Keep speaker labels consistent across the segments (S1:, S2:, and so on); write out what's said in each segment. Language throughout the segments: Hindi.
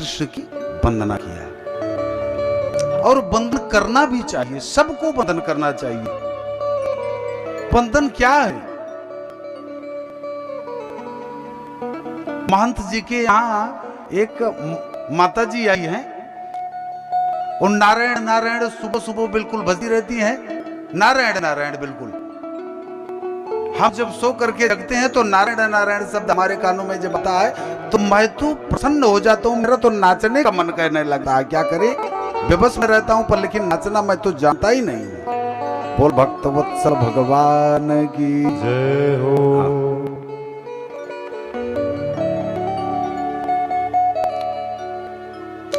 S1: कृष्ण की वंदना किया। और वंदन करना भी चाहिए, सबको वंदन करना चाहिए। वंदन क्या है? महंत जी के यहाँ एक माता जी आई हैं और नारायण नारायण सुबह सुबह बिल्कुल बजती रहती हैं, नारायण नारायण बिल्कुल। हम जब सो करके रखते हैं तो नारायण नारायण शब्द हमारे कानों में जब आता है तो मैं तो प्रसन्न हो जाता हूँ, मेरा तो नाचने का मन करने लगता है। क्या करे, बेबस में रहता हूँ पर लेकिन नाचना मैं तो जानता ही नहीं हूँ। बोल भक्तवत्सल भगवान की
S2: जय हो।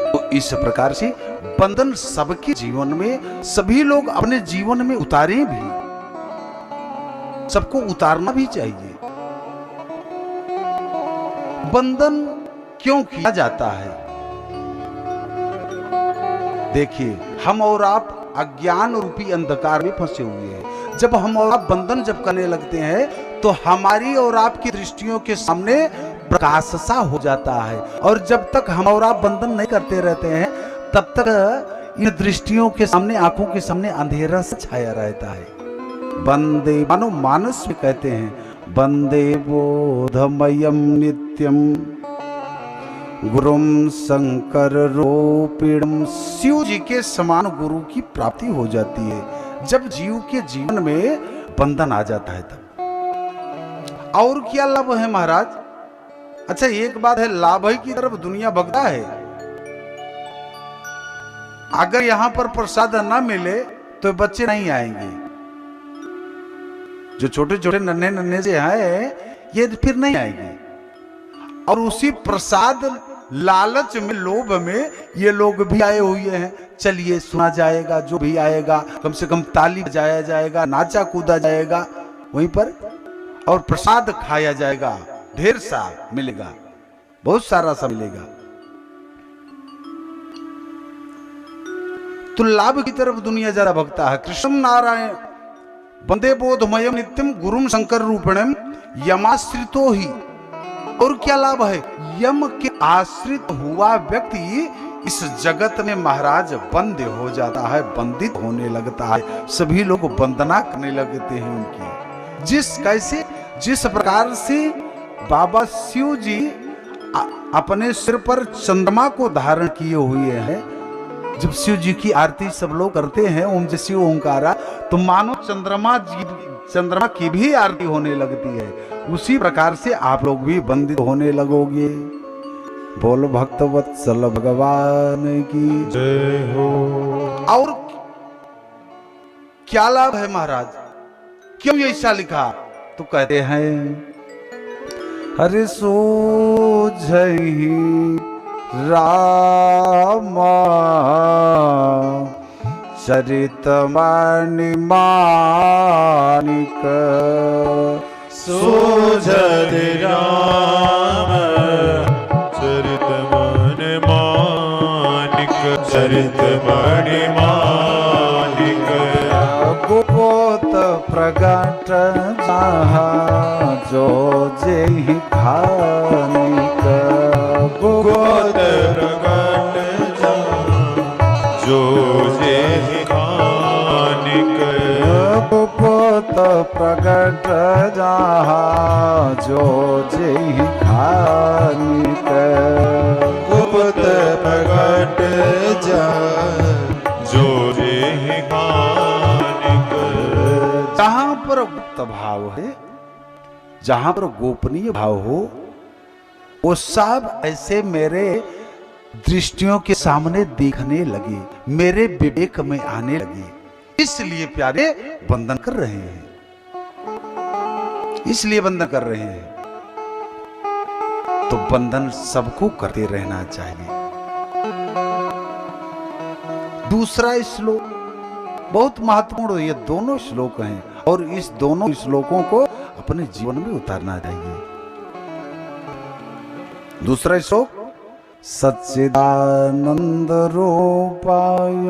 S1: तो इस प्रकार से बंधन सबके जीवन में, सभी लोग अपने जीवन में उतारें भी, सबको उतारना भी चाहिए। बंधन क्यों किया जाता है? देखिए, हम और आप अज्ञान रूपी अंधकार में फंसे हुए हैं। जब हम और आप बंधन जब करने लगते हैं तो हमारी और आपकी दृष्टियों के सामने प्रकाश सा हो जाता है, और जब तक हम और आप बंधन नहीं करते रहते हैं तब तक इन दृष्टियों के सामने, आंखों के सामने अंधेरा सा छाया रहता है। वंदे, मानो मानस में कहते हैं, वंदे बोधमयम नित्यम गुरुम शंकर रूपिणम। शिव जी के समान गुरु की प्राप्ति हो जाती है जब जीव के जीवन में बंधन आ जाता है तब। और क्या लाभ है महाराज? अच्छा, एक बात है, लाभ है की तरफ दुनिया भगता है। अगर यहां पर प्रसाद ना मिले तो बच्चे नहीं आएंगे। जो छोटे छोटे नन्हे नन्हे से हैं ये फिर नहीं आएंगे। और उसी प्रसाद लालच में, लोभ में ये लोग भी आए हुए हैं। चलिए सुना जाएगा, जो भी आएगा कम से कम ताली बजाया जाएगा, नाचा कूदा जाएगा वहीं पर, और प्रसाद खाया जाएगा, ढेर सा मिलेगा, बहुत सारा सा मिलेगा। तो लाभ की तरफ दुनिया ज्यादा भगता है। कृष्ण नारायण वंदे बोधमयम नित्यम गुरुम शंकर रूपिणम यमाश्रितो ही। और क्या लाभ है? यम के आश्रित हुआ व्यक्ति इस जगत में महाराज बंद हो जाता है, बंदित होने लगता है। सभी लोग वंदना करने लगते हैं उनकी। जिस प्रकार से बाबा शिव जी अपने सिर पर चंद्रमा को धारण किए हुए हैं, जब शिव जी की आरती सब लोग करते हैं ओम जय शिव ओंकारा, तो मानो चंद्रमा की भी आरती होने लगती है। उसी प्रकार से आप लोग भी बंदित होने लगोगे। बोल भक्तवत्सल भगवान की
S2: जय हो।
S1: और क्या लाभ है महाराज? क्यों ऐसा लिखा? तो कहते हैं, हरि सोझहि रामा चरितमणि मानिक।
S2: सोझहि राम चरितमणि मानिक, चरितमणि मानिक।
S1: गोपोत प्रगट जहाँ जो जेहि खानिक।
S2: गोपोत प्रगट जो जेहि खानिक।
S1: गोपोत प्रगट जहाँ जो जेहि खानिक।
S2: गोपोत प्रगट जहाँ जो जेहि खानिक।
S1: जहां पर गुप्त भाव है, जहां पर गोपनीय भाव हो, वो सब ऐसे मेरे दृष्टियों के सामने दिखने लगे, मेरे विवेक में आने लगे। इसलिए प्यारे वंदन कर रहे हैं, इसलिए वंदन कर रहे हैं। तो वंदन सबको करते रहना चाहिए। दूसरा श्लोक बहुत महत्वपूर्ण है। ये दोनों श्लोक हैं और इस दोनों श्लोकों को अपने जीवन में उतारना चाहिए। दूसरा श्लोक, सच्चिदानंद रूपाय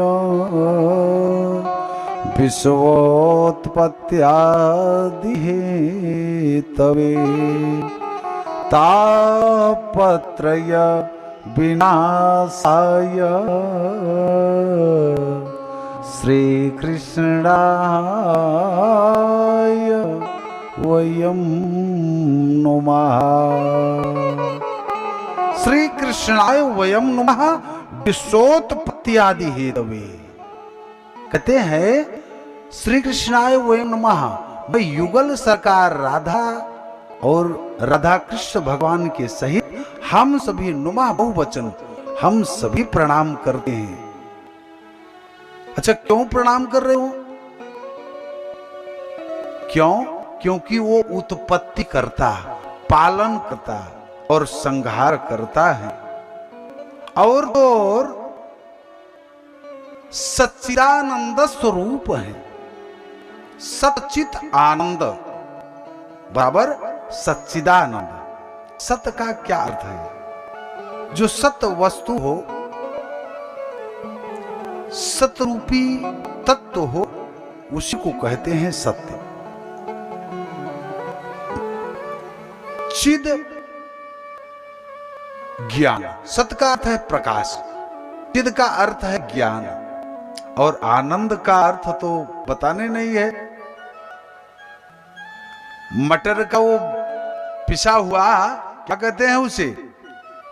S1: विश्वोत्पत्त्यादि हेतवे तापत्रय विनाशाय श्री कृष्णाय वयं नमः। श्री कृष्णाय वयं नमः विश्वोत्पत्ति आदि हेतवे। कहते हैं श्री कृष्णाय वयं नमः, भाई युगल सरकार राधा और राधा कृष्ण भगवान के सहित हम सभी नुमा बहुवचन हम सभी प्रणाम करते हैं। अच्छा, क्यों प्रणाम कर रहे हो? क्यों? क्योंकि वो उत्पत्ति करता, पालन करता और संहार करता है और सच्चिदानंद स्वरूप है। सच्चित आनंद बराबर सच्चिदानंद। सत का क्या अर्थ है? जो सत वस्तु हो, सतरूपी तत्व हो, उसी को कहते हैं सत्य। चिद ज्ञान, सत का अर्थ है प्रकाश, चिद का अर्थ है ज्ञान और आनंद का अर्थ तो बताने नहीं है। मटर का वो पिसा हुआ क्या कहते हैं उसे,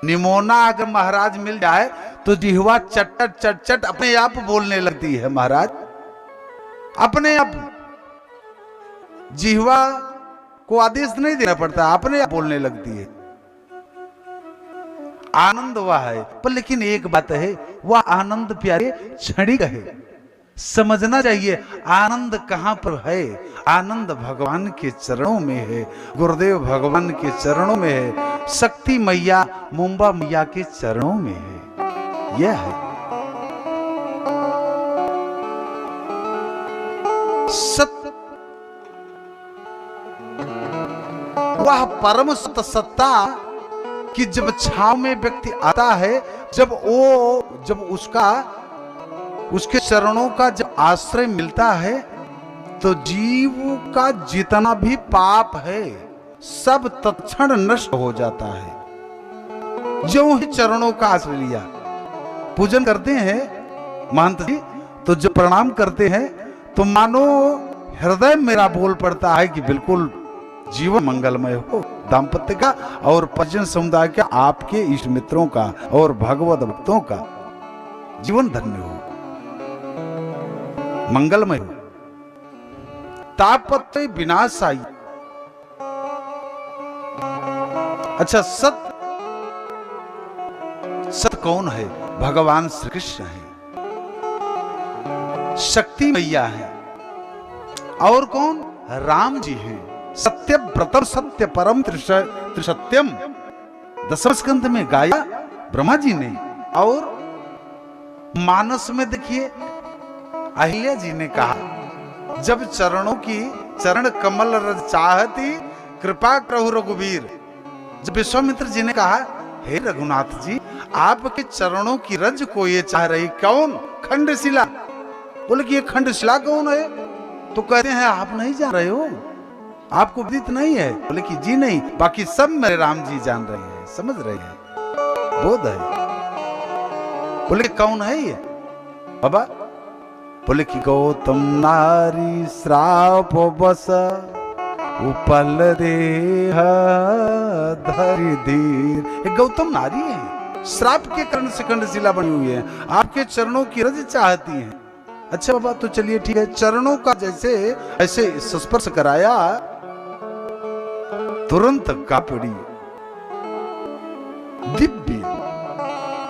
S1: निमोना अगर महाराज मिल जाए तो जिह्वा चटचट चटचट अपने आप बोलने लगती है महाराज, अपने आप। जिह्वा को आदेश नहीं देना पड़ता, अपने आप बोलने लगती है। आनंद वह है, पर लेकिन एक बात है, वह आनंद प्यारे क्षणिक है। समझना चाहिए आनंद कहां पर है। आनंद भगवान के चरणों में है, गुरुदेव भगवान के चरणों में है, शक्ति मैया मुंबा मैया के चरणों में है। यह है सत्य, वह परम सत्य सत्ता कि जब छाव में व्यक्ति आता है, जब उसके चरणों का जब आश्रय मिलता है, तो जीव का जितना भी पाप है सब तत्क्षण नष्ट हो जाता है। जो ही चरणों का आश्रय लिया, पूजन करते हैं महंत जी, तो जब प्रणाम करते हैं तो मानो हृदय मेरा बोल पड़ता है कि बिल्कुल जीवन मंगलमय हो, दाम्पत्य का और परिजन समुदाय का, आपके इष्ट मित्रों का और भगवत भक्तों का जीवन धन्य हो, मंगलमय हो। तापत्य विनाशाई। अच्छा, सत कौन है? भगवान श्री कृष्ण है, शक्ति मैया है, और कौन? राम जी हैं। सत्य व्रतम सत्य परम त्रिसत्यम दसम स्कंद में गाया ब्रह्मा जी ने, और मानस में देखिए अहिल्या जी ने कहा, जब चरण कमल रज चाहती कृपा करहु रघुवीर। जब विश्वामित्र जी ने कहा, हे रघुनाथ जी, आपके चरणों की रज को ये चाह रही, कौन? खंडशिला। बोले कि ये खंडशिला कौन है? तो कहते हैं आप नहीं जान रहे हो, आपको विदित नहीं है। बोले कि जी नहीं, बाकी सब मेरे राम जी जान रहे हैं, समझ रहे हैं, बोध है। बोले कौन है ये बाबा? बोले कि गौतम नारी श्राप बस उपल देह धरि धीर। एक गौतम नारी है, श्राप के कारण से खंडशिला बनी हुई है, आपके चरणों की रज चाहती है। अच्छा बाबा, तो चलिए ठीक है, चरणों का जैसे ऐसे स्पर्श कराया, तुरंत कापड़ी दिव्य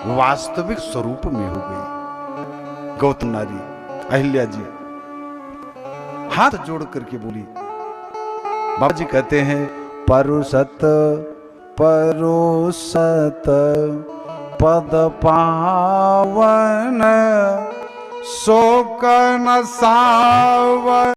S1: वास्तविक स्वरूप में हो गई गौतम नारी। अहिल्या जी हाथ जोड़ करके बोली, बाबा जी कहते हैं, परुसत पद पावन शोक न सावन।